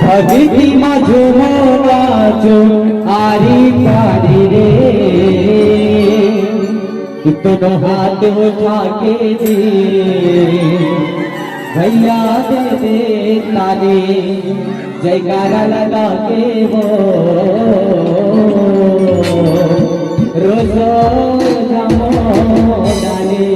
भक्ति माझो मोलाचो आरी पारी रे दोनों हाथ उठा के दे भैया दे दे तारे जयकारा लगा के वो रोजो जामो डाले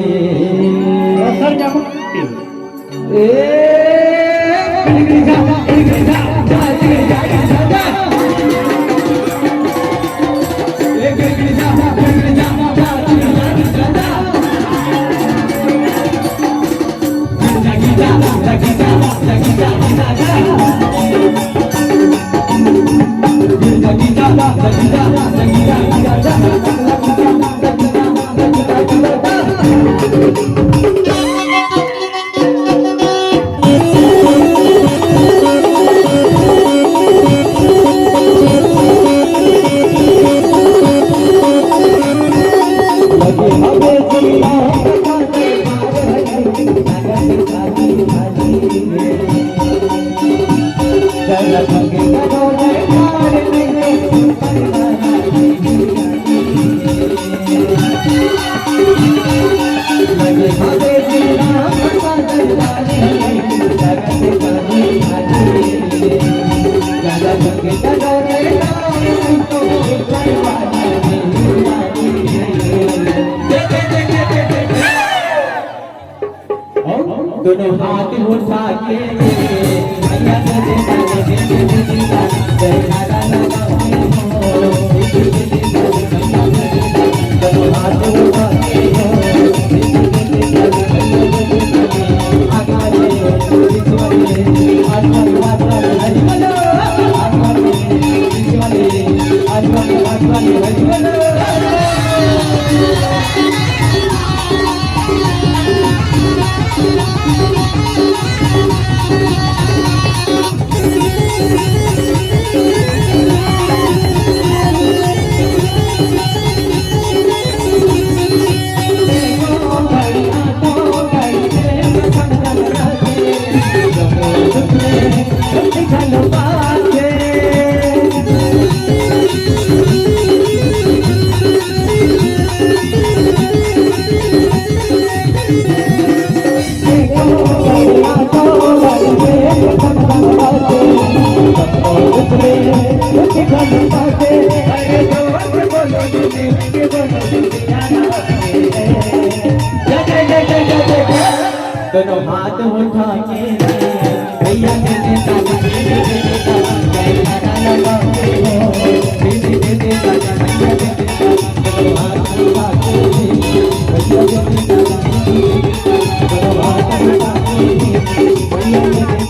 दोनों हाथ उठा के भैया दे दे जयकारा लगा दोनों हाथ उठा के दोनों हाथ उठा के भैया दे दे जयकारा लगा दोनों हाथ उठा के भैया दे दे